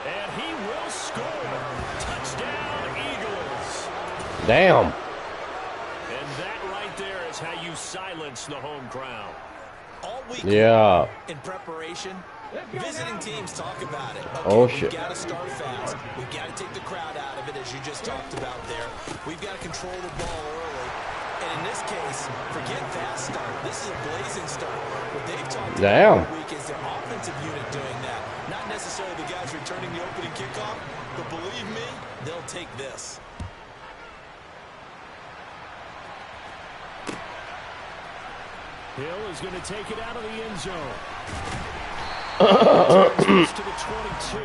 And he will score. Touchdown, Eagles. Damn. And that right there is how you silence the home crowd. All week in preparation, visiting teams talk about it. Okay, oh, shit. We've got to start fast. We've got to take the crowd out of it, as you just talked about there. We've got to control the ball early. And in this case, forget fast start. This is a blazing start. What they've talked about all week is their offensive unit doing that. Not necessarily the guys returning the opening kickoff, but believe me, they'll take this. Hill is going to take it out of the end zone. To the 22.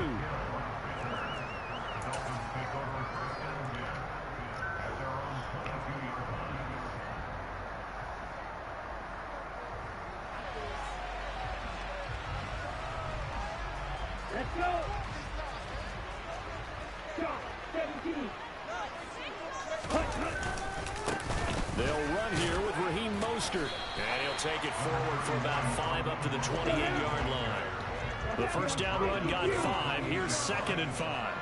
Let's go. Stop. 17. They'll run here with Raheem Mostert. And he'll take it forward for about 5 up to the 28-yard line. The first down run got 5. Here's 2nd and 5.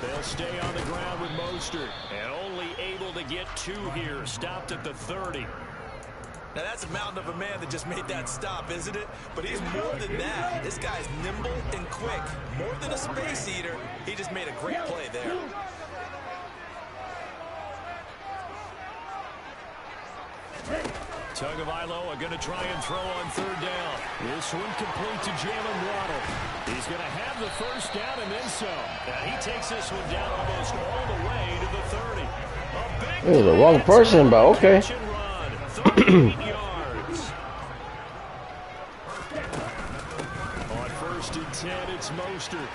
They'll stay on the ground with Mostert. And only able to get 2 here. Stopped at the 30. Now, that's a mountain of a man that just made that stop, isn't it? But he's more than that. This guy's nimble and quick. More than a space eater. He just made a great play there. Tagovailoa are going to try and throw on 3rd down. This one complete to Jalen Waddle. He's going to have the first down and then some. Now he takes this one down almost all the way to the 30. This is the wrong person, but okay. 38 yards. On 1st and 10, it's Mostert.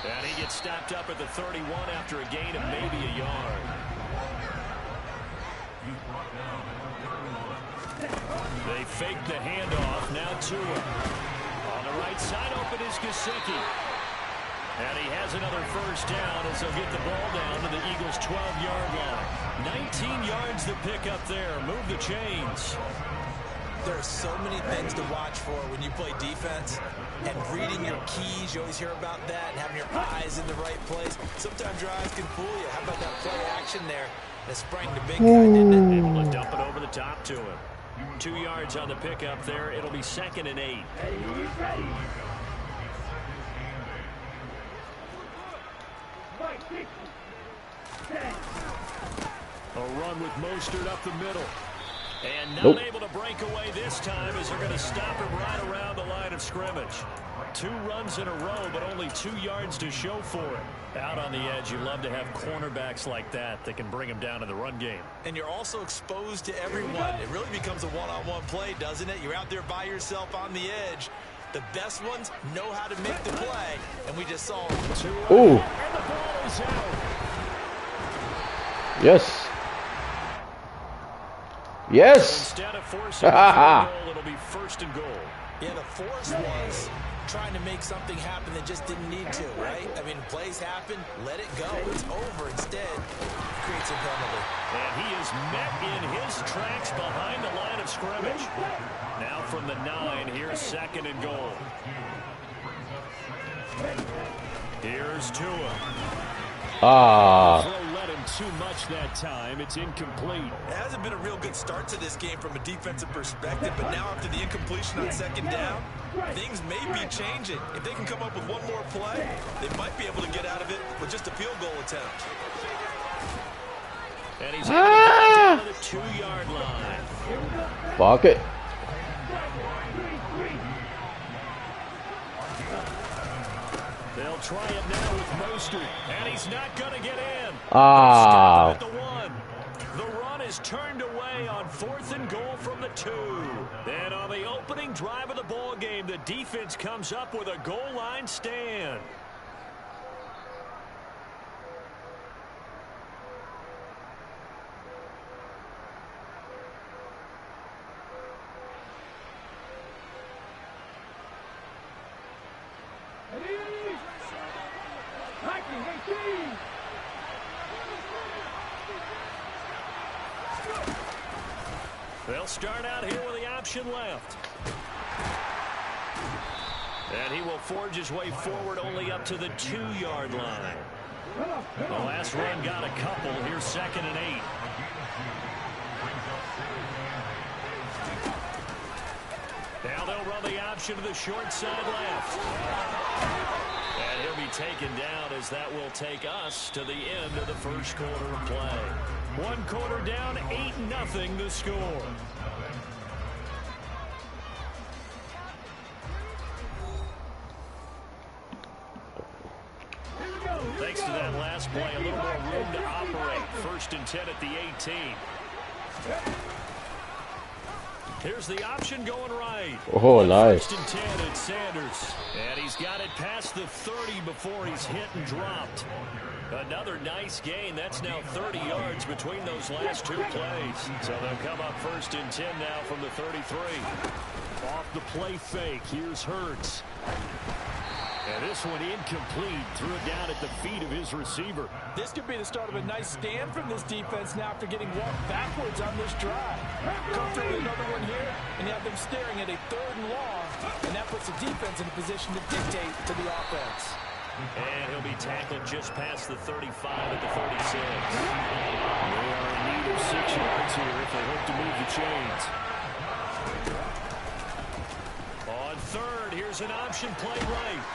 And he gets stopped up at the 31 after a gain of maybe a yard. They fake the handoff. Now Tua. On the right side, open is Gesicki. And he has another first down as they'll get the ball down to the Eagles' 12-yard line. 19 yards to pick up there. Move the chains. There are so many things to watch for when you play defense. And reading your keys, you always hear about that. And having your eyes in the right place. Sometimes your eyes can fool you. How about that play action there? That sprang the big guy, didn't it? Able to dump it over the top to him. 2 yards on the pickup there. It'll be 2nd and 8. A run with Mostert up the middle. And not able to break away this time as they're going to stop him right around the line of scrimmage. 2 runs in a row, but only 2 yards to show for it. Out on the edge, you love to have cornerbacks like that can bring them down in the run game. And you're also exposed to everyone. It really becomes a one-on-one play, doesn't it? You're out there by yourself on the edge. The best ones know how to make the play, and we just saw them. Ooh. And the ball is out. Yes. Yes. Instead of forcing a goal, it'll be 1st and goal. Yeah, the force was trying to make something happen that just didn't need to, right? I mean, plays happen, let it go. It's over. Instead, creates a penalty. And he is met in his tracks behind the line of scrimmage. Now from the 9, here's 2nd and goal. Here's Tua. Throw led him too much that time. It's incomplete. It hasn't been a real good start to this game from a defensive perspective, but now after the incompletion on 2nd down, things may be changing. If they can come up with one more play, they might be able to get out of it with just a field goal attempt. And he's down to the 2-yard line. Fuck it. They'll try it now with Mostert, and he's not going to get in. Ah. At the 1. The run is turned away on 4th and goal from the 2. And on the opening drive of the ball game, the defense comes up with a goal line stand. They'll start out here with the option left. And he will forge his way forward only up to the 2-yard line. The last run got a couple. Here's 2nd and 8. Now they'll run the option to the short side left. And he'll be taken down as that will take us to the end of the first quarter of play. 1 quarter down, 8-0 the score. Thanks to that last play, a little more room to operate. 1st and 10 at the 18. Here's the option going right. Oh, nice. 1st and 10 at Sanders. And he's got it past the 30 before he's hit and dropped. Another nice gain. That's now 30 yards between those last 2 plays. So they'll come up 1st and 10 now from the 33. Off the play fake. Here's Hurts. And this one incomplete. Threw it down at the feet of his receiver. This could be the start of a nice stand from this defense now after getting walked backwards on this drive. Come through with another one here, and you have them staring at a 3rd and long, and that puts the defense in a position to dictate to the offense. And he'll be tackled just past the 35 at the 36. They are in need of 6 yards here if they hope to move the chains. On 3rd, here's an option play right.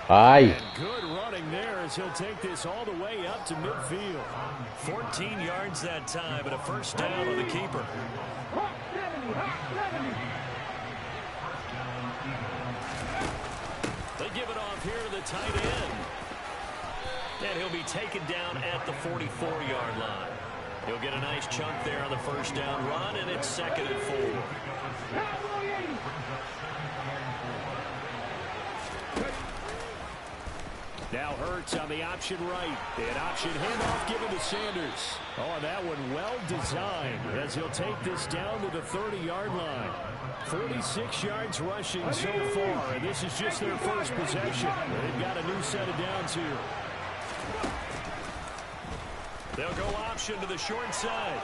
Aye. And good running there as he'll take this all the way up to midfield. 14 yards that time, and a 1st down on the keeper. They give it off here to the tight end. And he'll be taken down at the 44-yard line. He'll get a nice chunk there on the 1st down run, and it's 2nd and 4. Now Hurts on the option right. An option handoff given to Sanders. Oh, that one well designed as he'll take this down to the 30-yard line. 46 yards rushing so far, and this is just their first possession. They've got a new set of downs here. They'll go option to the short side.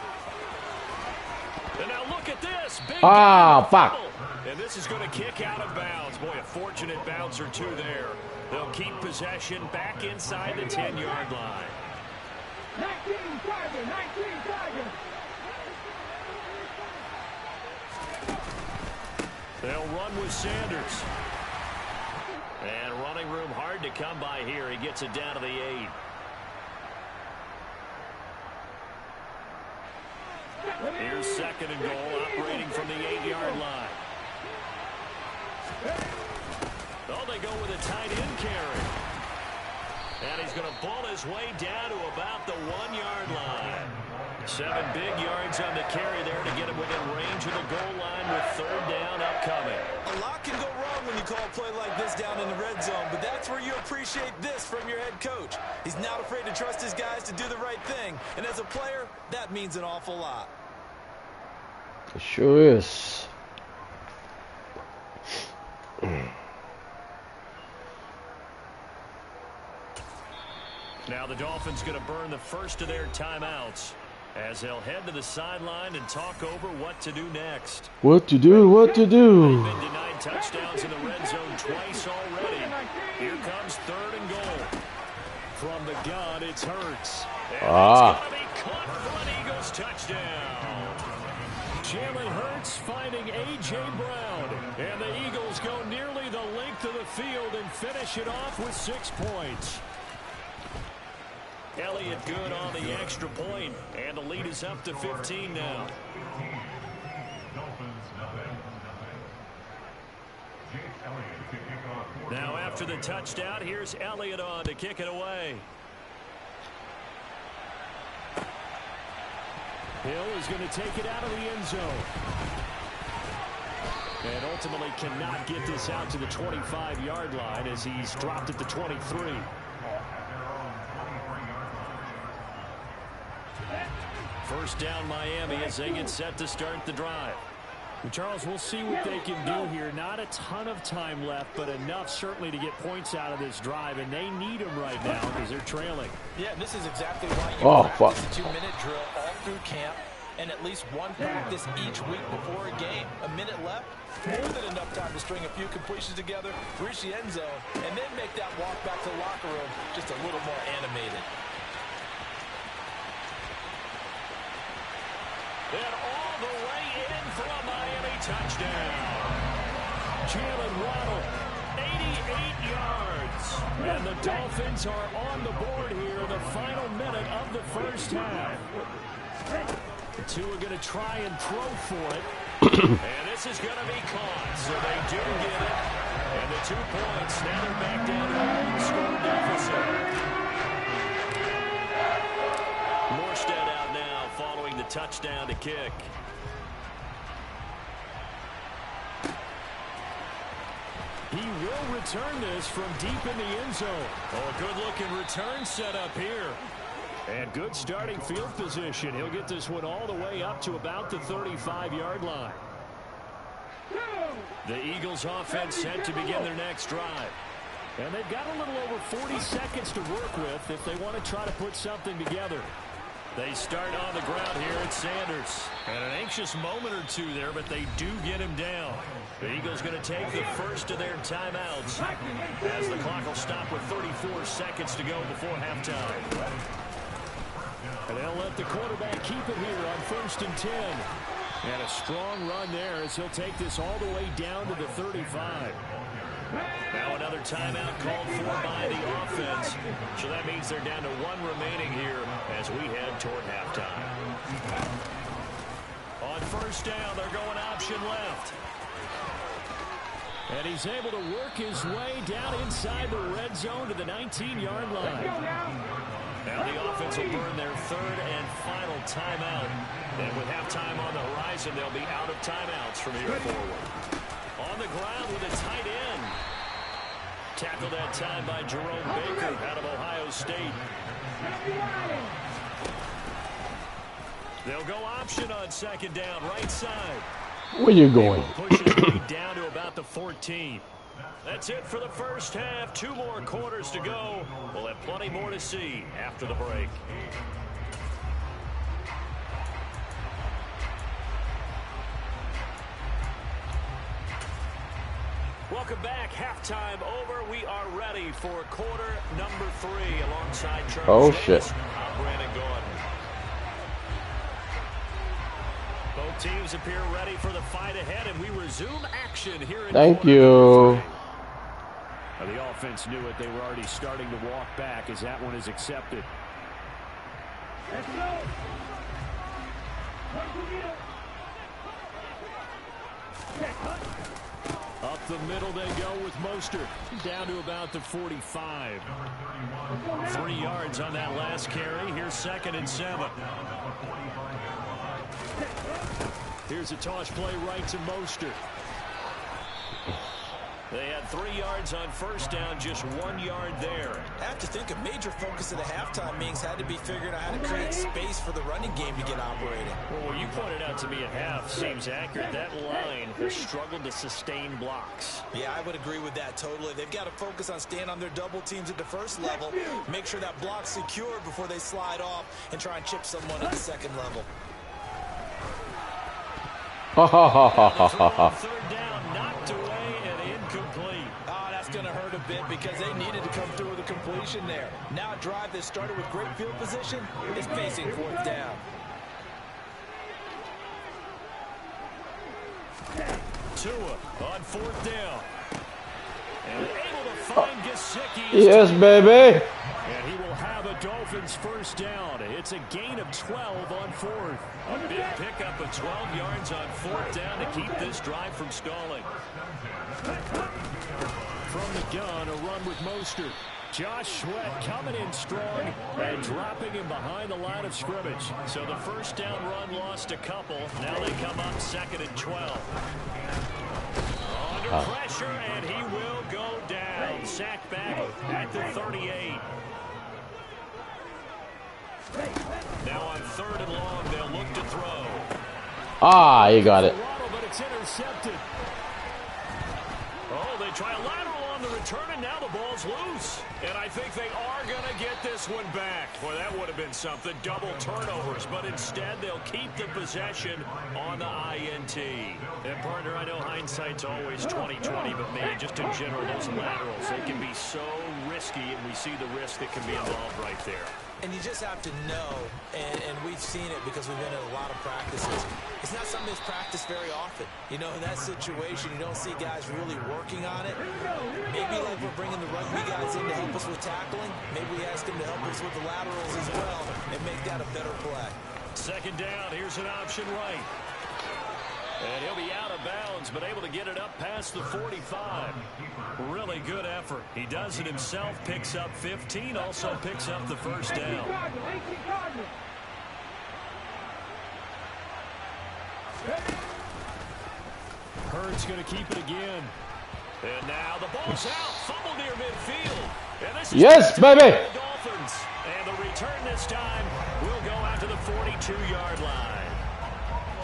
And now look at this. Big fuck. And this is going to kick out of bounds. Boy, a fortunate bounce or two there. They'll keep possession back inside the 10-yard line. 19 Tiger, 19 Tiger. They'll run with Sanders. And running room hard to come by here. He gets it down to the 8. Here's 2nd and goal, operating from the 8-yard line. Oh, they go with a tight end carry. And he's going to pull his way down to about the 1-yard line. 7 big yards on the carry there to get him within range of the goal line with 3rd down upcoming. A lot can go wrong when you call a play like this down in the red zone, but that's where you appreciate this from your head coach. He's not afraid to trust his guys to do the right thing, and as a player, that means an awful lot. It sure is. Now the Dolphins going to burn the first of their timeouts as they'll head to the sideline and talk over what to do next. What to do, what to do. They've been denied touchdowns in the red zone twice already. Here comes 3rd and goal. From the gun, it's Hurts. And it's going to be caught for an Eagles touchdown. Jalen Hurts finding A.J. Brown. And the Eagles go nearly the length of the field and finish it off with 6 points. Elliott good on the extra point, and the lead is up to 15 now. Now after the touchdown, here's Elliott on to kick it away. Hill is going to take it out of the end zone. And ultimately cannot get this out to the 25-yard line as he's dropped at the 23. First down Miami as they get set to start the drive. Well, Charles, we'll see what they can do here. Not a ton of time left, but enough certainly to get points out of this drive, and they need them right now because they're trailing. Yeah, this is exactly why you practice the 2-minute drill all through camp. and at least one practice each week before a game. A minute left, more than enough time to string a few completions together, reach the end zone, and then make that walk back to the locker room just a little more animated. And all the way in for a Miami touchdown. Jalen Waddle, 88 yards. And the Dolphins are on the board here in the final minute of the first half. The two are going to try and throw for it. And this is going to be caught. So they do get it. And the 2 points. Now they're back down to a one-score deficit. Morstead out now following the touchdown to kick. He will return this from deep in the end zone. Oh, a good-looking return set up here. And good starting field position. He'll get this one all the way up to about the 35-yard line. The Eagles offense set to begin their next drive. And they've got a little over 40 seconds to work with if they want to try to put something together. They start on the ground here at Sanders. And an anxious moment or two there, but they do get him down. The Eagles going to take the first of their timeouts as the clock will stop with 34 seconds to go before halftime. And they'll let the quarterback keep it here on 1st and 10. And a strong run there as he'll take this all the way down to the 35. Now another timeout called for by the offense. So that means they're down to 1 remaining here as we head toward halftime. On 1st down, they're going option left. And he's able to work his way down inside the red zone to the 19-yard line. Now the offense will burn their 3rd and final timeout. And with halftime on the horizon, they'll be out of timeouts from here forward. On the ground with a tight end. Tackled that time by Jerome Baker out of Ohio State. They'll go option on 2nd down, right side. Where you going? Push his way down to about the 14. That's it for the first half. 2 more quarters to go. We'll have plenty more to see after the break. Welcome back. Halftime over. We are ready for quarter number 3 alongside Charles Oh, Davis. shit. I'm Brandon Gordon. Both teams appear ready for the fight ahead, and we resume action here in Thank quarter you. number 3. The offense knew it. They were already starting to walk back as that one is accepted. Let's go. Up the middle they go with Mostert. Down to about the 45. 3 yards on that last carry. Here's 2nd and 7. Here's a toss play right to Mostert. They had 3 yards on 1st down, just 1 yard there. I have to think a major focus of the halftime meetings had to be figuring out how to create space for the running game to get operating. Well, what you pointed out to me at half seems accurate. That line has struggled to sustain blocks. Yeah, I would agree with that totally. They've got to focus on staying on their double teams at the first level, make sure that block's secured before they slide off and try and chip someone at the 2nd level. Ha ha ha ha ha ha ha. 3rd down, knocked away and incomplete. Oh, that's going to hurt a bit because they needed to come through with a completion there. Now a drive that started with great field position is facing 4th down. Tua on 4th down. And able to find Gesicki. Yes, baby. And he will have a Dolphins 1st down. It's a gain of 12 on 4th. A big pickup of 12 yards on 4th down to keep this drive from stalling. From the gun, a run with Mostert. Josh Sweat coming in strong and dropping him behind the line of scrimmage. So the 1st down run lost a couple. Now they come up 2nd and 12. Under pressure, and he will go down. Sacked back at the 38. Now on 3rd and long, they'll look to throw. Ah, you got it. But it's intercepted. Oh, they try a lateral on the return, and now the ball's loose. And I think they are going to get this one back. Boy, that would have been something. Double turnovers. But instead, they'll keep the possession on the INT. And, partner, I know hindsight's always 20/20, but, man, just in general, those laterals, they can be so risky, and we see the risk that can be involved right there. And you just have to know, and we've seen it because we've been in a lot of practices. It's not something that's practiced very often. You know, in that situation, you don't see guys really working on it. Maybe like we're bringing the rugby guys in to help us with tackling. Maybe we ask them to help us with the laterals as well and make that a better play. Second down, here's an option right. And he'll be out of bounds, but able to get it up past the 45. Really good effort. He does it himself, picks up 15, also picks up the first down. Hurts going to keep it again. And now the ball's out, fumble near midfield. And this is Yes, baby. The Dolphins. And the return this time will go out to the 42-yard line.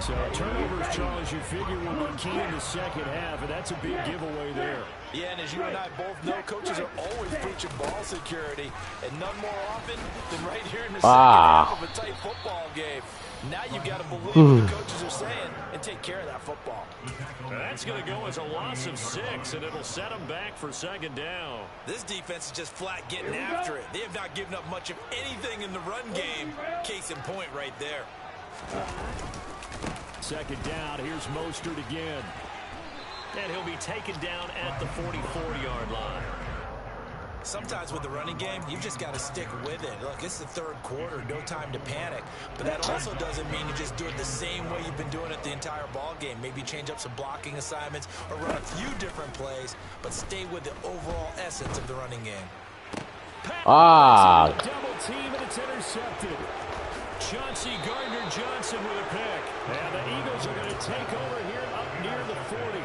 So turnovers, Charles, you figure will be key in the second half, and that's a big giveaway there. Yeah, and as you and I both know, coaches are always preaching ball security, and none more often than right here in the second half of a tight football game. Now you've got to believe what the coaches are saying and take care of that football. That's going to go as a loss of 6, and it'll set them back for second down. This defense is just flat getting after it. They have not given up much of anything in the run game. Case in point right there. Second down, here's Mostert again. And he'll be taken down at the 44-yard line. Sometimes with the running game, you've just got to stick with it. Look, it's the third quarter, no time to panic. But that also doesn't mean you just do it the same way you've been doing it the entire ball game. Maybe change up some blocking assignments or run a few different plays, but stay with the overall essence of the running game. Double team, and it's intercepted. Chauncey Gardner-Johnson with a pick. And the Eagles are going to take over here up near the 40.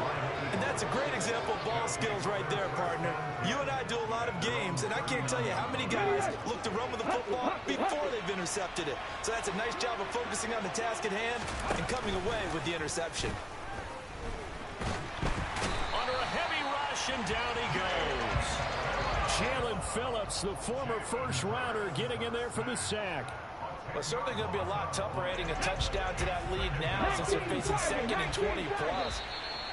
And that's a great example of ball skills right there, partner. You and I do a lot of games, and I can't tell you how many guys look to run with the football before they've intercepted it. So that's a nice job of focusing on the task at hand and coming away with the interception. Under a heavy rush, and down he goes. Jalen Phillips, the former first-rounder, getting in there for the sack. Well, it's certainly going to be a lot tougher adding a touchdown to that lead now since they're facing second and 20-plus.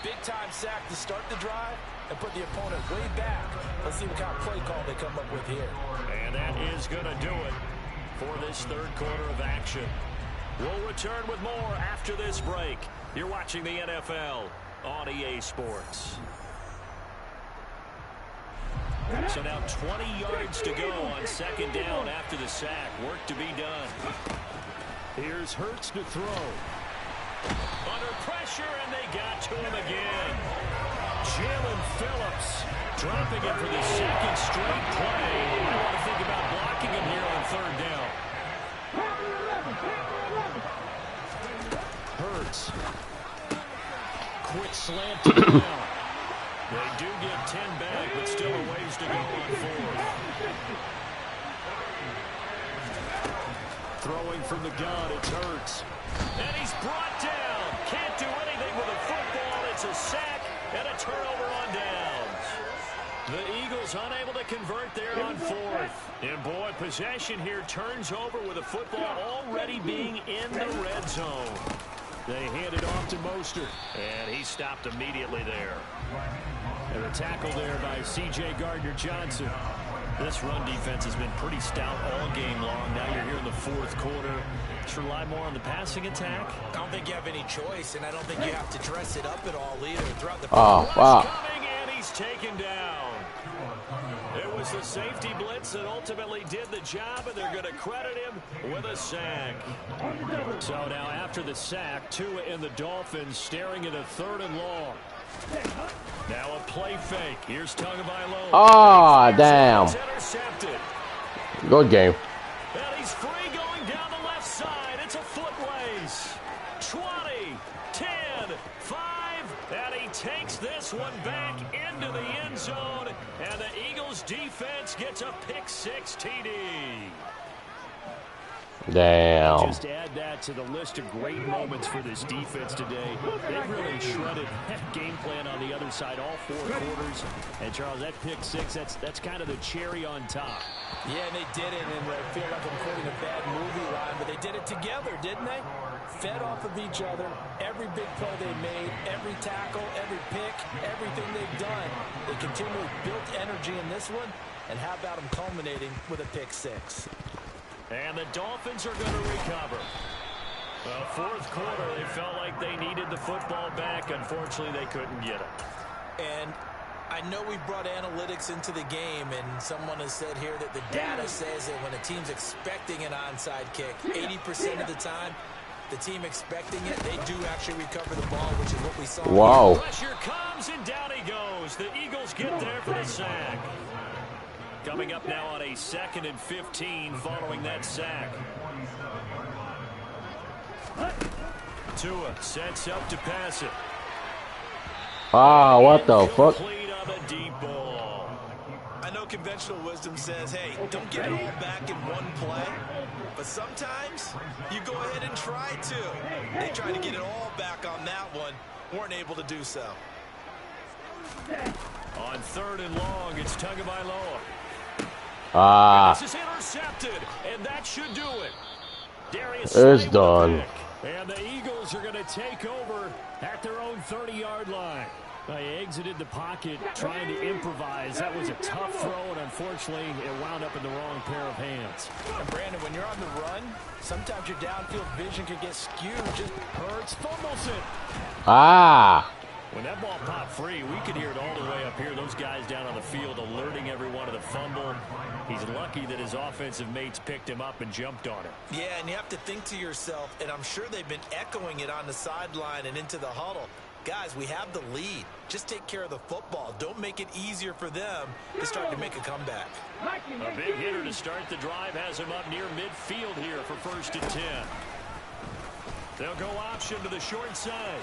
Big-time sack to start the drive and put the opponent way back. Let's see what kind of play call they come up with here. And that is going to do it for this third quarter of action. We'll return with more after this break. You're watching the NFL on EA Sports. So now 20 yards to go on second down after the sack. Work to be done. Here's Hurts to throw. Under pressure, and they got to him again. Jalen Phillips dropping it for the second straight play. I want to think about blocking him here on third down. Hurts. Quick slant to the ground. They do get 10 back, but still a ways to go on fourth. Throwing from the gun, it's Hurts. And he's brought down. Can't do anything with a football. It's a sack and a turnover on downs. The Eagles unable to convert there on fourth. And boy, possession here turns over with a football already being in the red zone. They hand it off to Mostert, and he stopped immediately there. And a tackle there by C.J. Gardner-Johnson. This run defense has been pretty stout all game long. Now you're here in the fourth quarter. Just rely more on the passing attack. I don't think you have any choice, and I don't think you have to dress it up at all either throughout the Coming, and he's taken down. It was the safety blitz that ultimately did the job, and they're going to credit him with a sack. So now after the sack, Tua and the Dolphins staring at a third and long. Now a play fake. Here's Tagovailoa. Damn. Intercepted. Good game. And he's free going down the left side. It's a foot race. 20, 10, 5, and he takes this one back into the end zone, and the Eagles defense gets a pick-6 TD. Damn. Just add that to the list of great moments for this defense today. They really shredded that game plan on the other side all 4 quarters. And, Charles, that pick 6, that's kind of the cherry on top. Yeah, and they did it, and I feel like I'm quoting a bad movie line, but they did it together, didn't they? Fed off of each other, every big play they made, every tackle, every pick, everything they've done. They continually built energy in this one, and how about them culminating with a pick 6? And the Dolphins are going to recover. Well, 4th quarter, they felt like they needed the football back. Unfortunately, they couldn't get it. And I know we brought analytics into the game, and someone has said here that the data says that when a team's expecting an onside kick, 80% of the time, the team expecting it, they do actually recover the ball, which is what we saw. Wow. Pressure comes, and down he goes. The Eagles get there for the sack. Coming up now on a 2nd and 15 following that sack. Tua sets up to pass it. Ah, what the fuck? Complete on the deep ball. I know conventional wisdom says, hey, don't get it all back in one play. But sometimes you go ahead and try to. They tried to get it all back on that one. Weren't able to do so. On 3rd and long, it's Tagovailoa. Ah. This is intercepted, and that should do it. Darius It's Slay with done. the pick. And the Eagles are going to take over at their own 30-yard line. They exited the pocket trying to improvise. That was a tough throw, and unfortunately, it wound up in the wrong pair of hands. And Brandon, when you're on the run, sometimes your downfield vision can get skewed. Just Hurts fumbles it. Ah. When that ball popped free, we could hear it all the way up here. Those guys down on the field alerting everyone of the fumble. He's lucky that his offensive mates picked him up and jumped on him. Yeah, and you have to think to yourself, and I'm sure they've been echoing it on the sideline and into the huddle. Guys, we have the lead. Just take care of the football. Don't make it easier for them to start to make a comeback. A big hitter to start the drive has him up near midfield here for 1st and 10. They'll go option to the short side.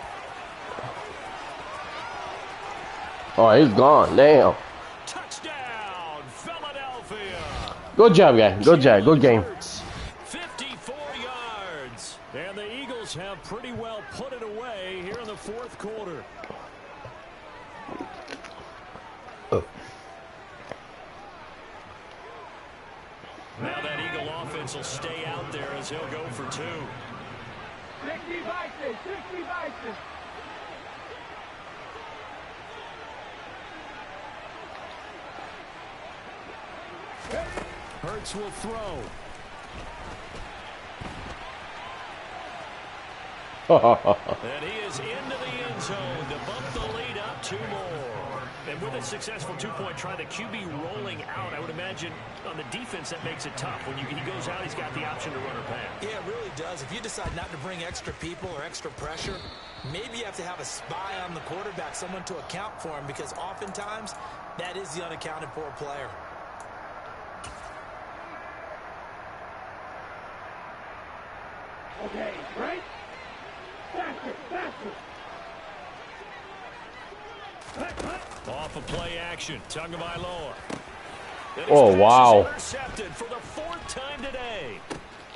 Oh, he's gone. Damn. Touchdown, Philadelphia. Good job, guy. Good job. Good game. 54 yards. And the Eagles have pretty well put it away here in the 4th quarter. Now that Eagle offense will stay out there as he'll go for 2. 60 Bison, 60 Bison. Hurts will throw. And he is into the end zone to bump the lead up 2 more. And with a successful 2-point try, the QB rolling out, I would imagine on the defense that makes it tough. When he goes out, he's got the option to run or pass. Yeah, it really does. If you decide not to bring extra people or extra pressure, maybe you have to have a spy on the quarterback, someone to account for him, because oftentimes that is the unaccounted for player. Okay, right? Faster, faster. Off of play action, Tagovailoa. Oh, wow. Intercepted for the 4th time today.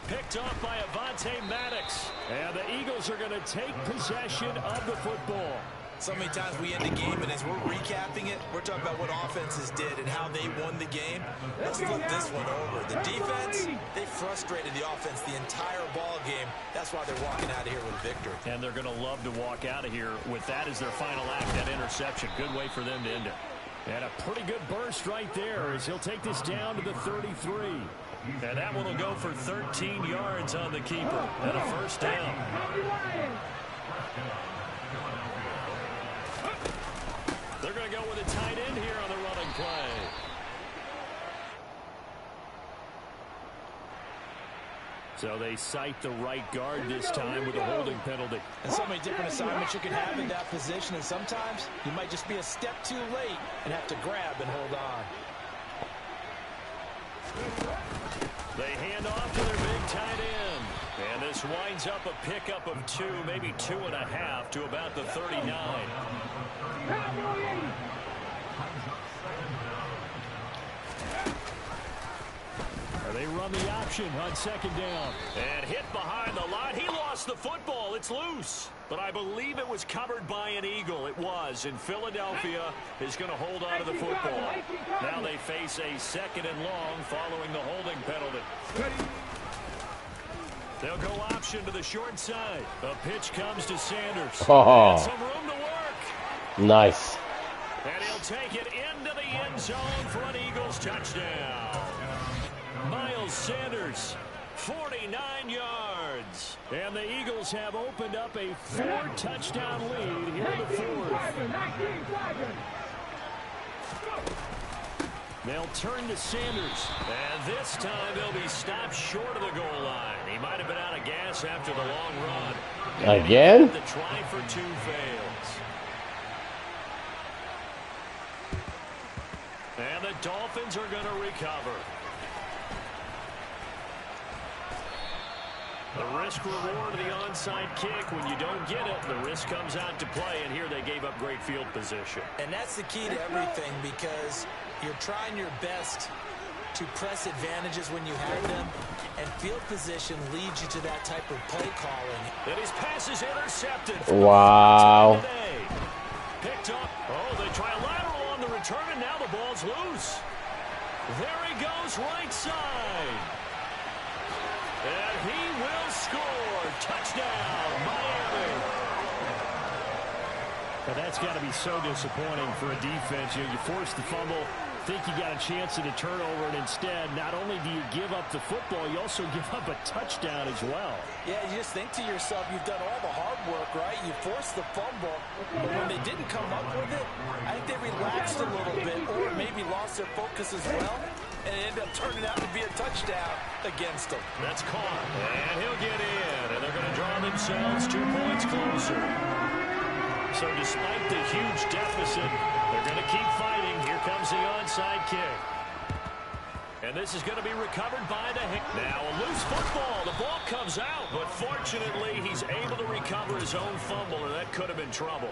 Picked off by Avonte Maddox. And the Eagles are going to take possession of the football. So many times we end the game, and as we're recapping it, we're talking about what offenses did and how they won the game. Let's flip this one over. The defense, they frustrated the offense the entire ball game. That's why they're walking out of here with a victory. And they're going to love to walk out of here with that as their final act, that interception. Good way for them to end it. And a pretty good burst right there as he'll take this down to the 33. And that one will go for 13 yards on the keeper and a 1st down. They're going to go with a tight end here on the running play. So they cite the right guard this time with a holding penalty. And so many different assignments you can have in that position, and sometimes you might just be a step too late and have to grab and hold on. They hand off to their big tight end. And this winds up a pickup of 2, maybe 2.5 to about the 39. Are they They run the option on second down. And hit behind the line. He lost the football. It's loose. But I believe it was covered by an Eagle. It was. And Philadelphia is going to hold on to the football. Now they face a second and long following the holding penalty. They'll go option to the short side. The pitch comes to Sanders. Oh. And some room to work. Nice. And he'll take it into the end zone for an Eagles touchdown. Miles Sanders, 49 yards. And the Eagles have opened up a 4-touchdown lead here in the fourth. They'll turn to Sanders. And this time they'll be stopped short of the goal line. He might have been out of gas after the long run. Again? The try for two fails. And the Dolphins are going to recover. The risk reward of the onside kick. When you don't get it, the risk comes out to play. And here they gave up great field position. And that's the key to everything, because you're trying your best to press advantages when you have them. And field position leads you to that type of play calling. And his pass is intercepted. Wow. Picked up. Oh, they try a lateral on the return, and now the ball's loose. There he goes, right side. And he will score. Touchdown, Miami. Now that's got to be so disappointing for a defense. You force the fumble, think you got a chance at a turnover, and instead, not only do you give up the football, you also give up a touchdown as well. Yeah, you just think to yourself, you've done all the hard work, right? You forced the fumble, but when they didn't come up with it, I think they relaxed a little bit, or maybe lost their focus as well, and it ended up turning out to be a touchdown against them. That's caught, and he'll get in, and they're going to draw themselves 2 points closer. So despite the huge deficit, they're going to keep fighting. Here comes the onside kick. And this is going to be recovered by the hit. Now a loose football. The ball comes out, but fortunately he's able to recover his own fumble, or that could have been trouble.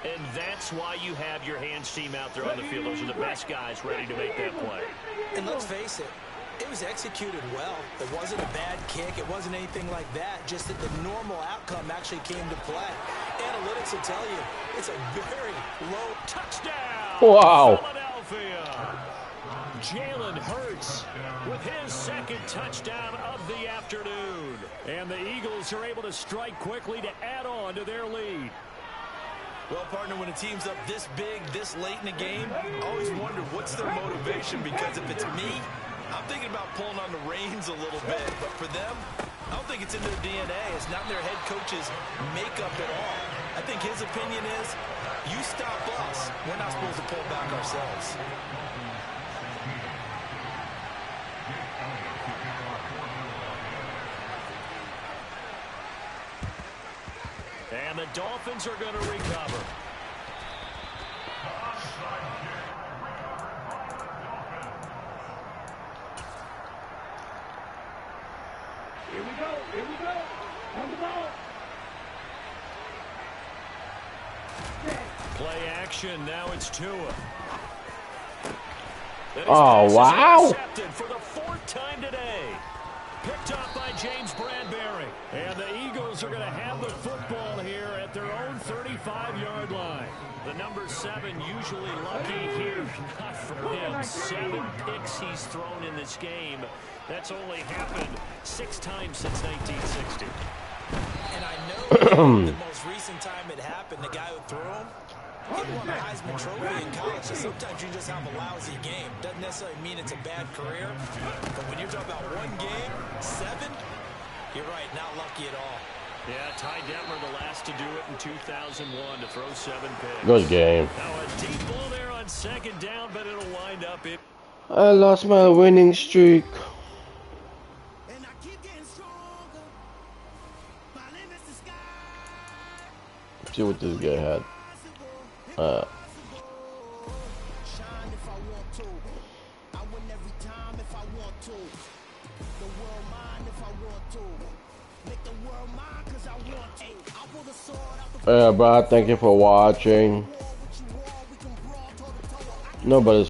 And that's why you have your hands team out there on the field. Those are the best guys ready to make that play. And let's face it, it was executed well. It wasn't a bad kick. It wasn't anything like that. Just that the normal outcome actually came to play. Analytics will tell you it's a very low touchdown. Wow. Philadelphia. Jalen Hurts with his second touchdown of the afternoon. And the Eagles are able to strike quickly to add on to their lead. Well, partner, when a team's up this big, this late in the game, I always wonder what's their motivation, because if it's me, I'm thinking about pulling on the reins a little bit. But for them, I don't think it's in their DNA. It's not in their head coach's makeup at all. I think his opinion is, you stop us, we're not supposed to pull back ourselves. And the Dolphins are going to recover. Here we go. Here we go. On the ball. Play action. Now it's Tua. Oh, wow. For the fourth time today. Picked up by James Bradbury. And the Eagles are going to have the football here at their own 35-yard line. The number 7 usually lucky here. Not for him. 7 picks he's thrown in this game. That's only happened 6 times since 1960. And I know the most recent time it happened, the guy who threw him, he won a Heisman Trophy in college. So sometimes you just have a lousy game. Doesn't necessarily mean it's a bad career. But when you're talking about one game, 7, you're right, not lucky at all. Yeah, Ty Detmer the last to do it in 2001 to throw 7 picks. Good game. Now a deep ball there on second down, but it'll wind up it. I lost my winning streak. See what this guy had. Yeah, bro, thank you for watching. Nobody's